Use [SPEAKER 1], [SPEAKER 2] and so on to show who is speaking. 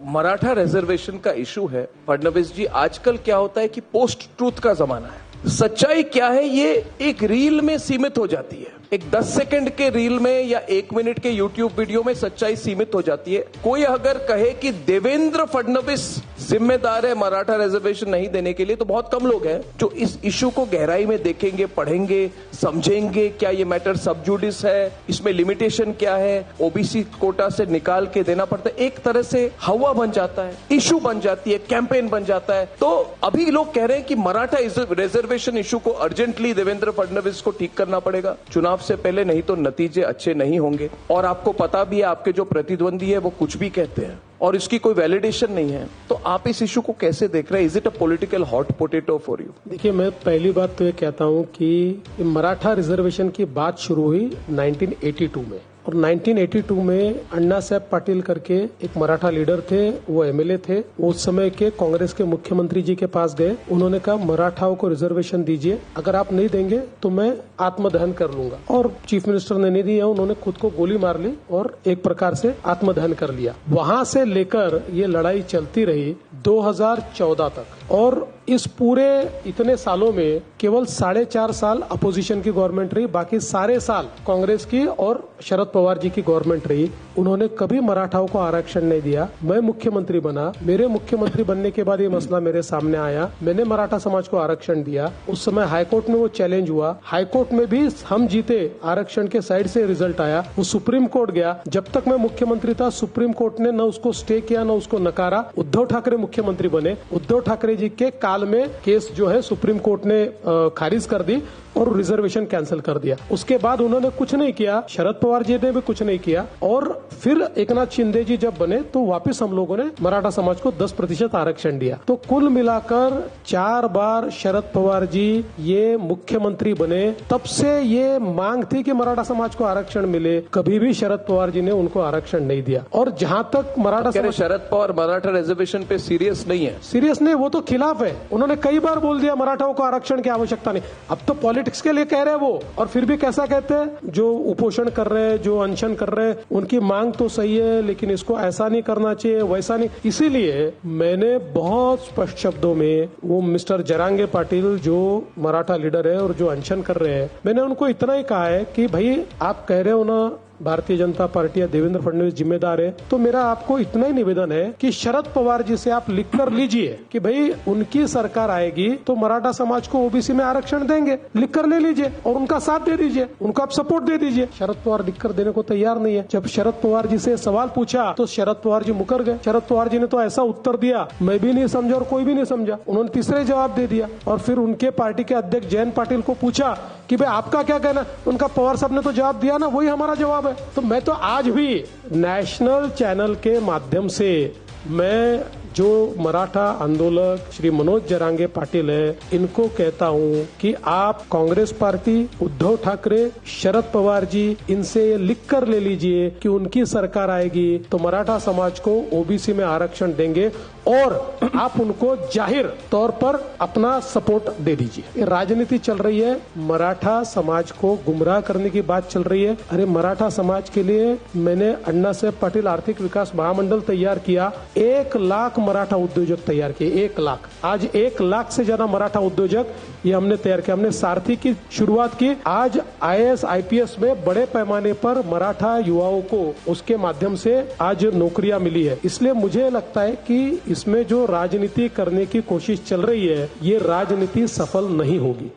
[SPEAKER 1] Maratha reservation का issue है फडणवीस जी, आजकल क्या होता है कि पोस्ट ट्रूथ का जमाना है। सच्चाई क्या है ये एक रील में सीमित हो जाती है, एक 10 सेकंड के रील में या 1 मिनट के यूट्यूब वीडियो में सच्चाई सीमित हो जाती है। कोई अगर कहे कि देवेंद्र फडणवीस जिम्मेदार है मराठा रिजर्वेशन नहीं देने के लिए, तो बहुत कम लोग हैं जो इस इशू को गहराई में देखेंगे, पढ़ेंगे, समझेंगे। क्या ये मैटर सब जुडिस है, इसमें लिमिटेशन क्या है, ओबीसी कोटा से निकाल के देना पड़ता है। एक तरह से हवा बन जाता है, इशू बन जाती है, कैंपेन बन जाता है। तो अभी लोग कह रहे हैं कि मराठा रिजर्वेशन इशू को अर्जेंटली देवेंद्र फडणवीस को ठीक करना पड़ेगा चुनाव से पहले, नहीं तो नतीजे अच्छे नहीं होंगे। और आपको पता भी है आपके जो प्रतिद्वंदी है वो कुछ भी कहते हैं और इसकी कोई वैलिडेशन नहीं है। तो आप इस इशू को कैसे देख रहे हैं? Is it a political hot potato for you?
[SPEAKER 2] देखिए, मैं पहली बात तो ये कहता हूं कि मराठा रिजर्वेशन की बात शुरू हुई 1982 में, और 1982 में अन्ना साहब पाटिल करके एक मराठा लीडर थे, वो एमएलए थे। वो उस समय के कांग्रेस के मुख्यमंत्री जी के पास गए, उन्होंने कहा मराठाओं को रिजर्वेशन दीजिए, अगर आप नहीं देंगे तो मैं आत्मदहन कर लूंगा। और चीफ मिनिस्टर ने नहीं दिया, उन्होंने खुद को गोली मार ली और एक प्रकार से आत्मदहन कर लिया। वहां से लेकर ये लड़ाई चलती रही 2014 तक, और इस पूरे इतने सालों में केवल 4.5 साल अपोजिशन की गवर्नमेंट रही, बाकी सारे साल कांग्रेस की और शरद पवार जी की गवर्नमेंट रही। उन्होंने कभी मराठाओं को आरक्षण नहीं दिया। मैं मुख्यमंत्री बना, मेरे मुख्यमंत्री बनने के बाद ये मसला मेरे सामने आया, मैंने मराठा समाज को आरक्षण दिया। उस समय हाईकोर्ट में वो चैलेंज हुआ, हाईकोर्ट में भी हम जीते, आरक्षण के साइड से रिजल्ट आया। वो सुप्रीम कोर्ट गया, जब तक मैं मुख्यमंत्री था सुप्रीम कोर्ट ने न उसको स्टे किया न उसको नकारा। उद्धव ठाकरे मुख्यमंत्री बने, उद्धव ठाकरे जी के काल में केस जो है सुप्रीम कोर्ट ने खारिज कर दी और रिजर्वेशन कैंसिल कर दिया। उसके बाद उन्होंने कुछ नहीं किया, शरद पवार जी ने भी कुछ नहीं किया, और फिर एकनाथ शिंदे जी जब बने तो वापस हम लोगों ने मराठा समाज को 10% आरक्षण दिया। तो कुल मिलाकर 4 बार शरद पवार जी ये मुख्यमंत्री बने, तब से ये मांग थी कि मराठा समाज को आरक्षण मिले। कभी भी शरद पवार जी ने उनको आरक्षण नहीं दिया। और जहां तक मराठा
[SPEAKER 1] शरद पवार मराठा रिजर्वेशन पे सीरियस नहीं है,
[SPEAKER 2] सीरियस नहीं, वो तो खिलाफ है। उन्होंने कई बार बोल दिया मराठाओं को आरक्षण की आवश्यकता नहीं। अब तो पॉलिटिक्स के लिए कह रहे हैं वो, और फिर भी कैसा कहते हैं, जो उपोषण कर रहे हैं, जो अनशन कर रहे हैं, उनकी मांग तो सही है, लेकिन इसको ऐसा नहीं करना चाहिए, वैसा नहीं। इसीलिए मैंने बहुत स्पष्ट शब्दों में वो मिस्टर जरांगे पाटिल जो मराठा लीडर है और जो अनशन कर रहे हैं, मैंने उनको इतना ही कहा है कि भाई आप कह रहे हो ना भारतीय जनता पार्टी या देवेंद्र फडणवीस जिम्मेदार है, तो मेरा आपको इतना ही निवेदन है कि शरद पवार जी से आप लिख कर लीजिए कि भाई उनकी सरकार आएगी तो मराठा समाज को ओबीसी में आरक्षण देंगे, लिख कर ले लीजिए और उनका साथ दे दीजिए, उनको आप सपोर्ट दे दीजिए। शरद पवार लिख कर देने को तैयार नहीं है। जब शरद पवार जी से सवाल पूछा तो शरद पवार जी मुकर गए। शरद पवार जी ने तो ऐसा उत्तर दिया, मैं भी नहीं समझा और कोई भी नहीं समझा। उन्होंने तीसरे जवाब दे दिया, और फिर उनके पार्टी के अध्यक्ष जयंत पाटिल को पूछा कि भाई आपका क्या कहना, उनका पवार साहब ने तो जवाब दिया ना, वही हमारा जवाब। तो मैं तो आज भी नेशनल चैनल के माध्यम से मैं जो मराठा आंदोलक श्री मनोज जरांगे पाटिल है, इनको कहता हूं कि आप कांग्रेस पार्टी, उद्धव ठाकरे, शरद पवार जी, इनसे ये लिख कर ले लीजिए कि उनकी सरकार आएगी तो मराठा समाज को ओबीसी में आरक्षण देंगे, और आप उनको जाहिर तौर पर अपना सपोर्ट दे दीजिए। ये राजनीति चल रही है, मराठा समाज को गुमराह करने की बात चल रही है। अरे मराठा समाज के लिए मैंने अन्ना साहब पाटिल आर्थिक विकास महामंडल तैयार किया, 1 लाख मराठा उद्योजक तैयार किए, 1 लाख। आज 1 लाख से ज्यादा मराठा उद्योजक ये हमने तैयार किया। हमने सारथी की शुरुआत की। आज IAS IPS में बड़े पैमाने पर मराठा युवाओं को उसके माध्यम से आज नौकरियां मिली है। इसलिए मुझे लगता है कि इसमें जो राजनीति करने की कोशिश चल रही है, ये राजनीति सफल नहीं होगी।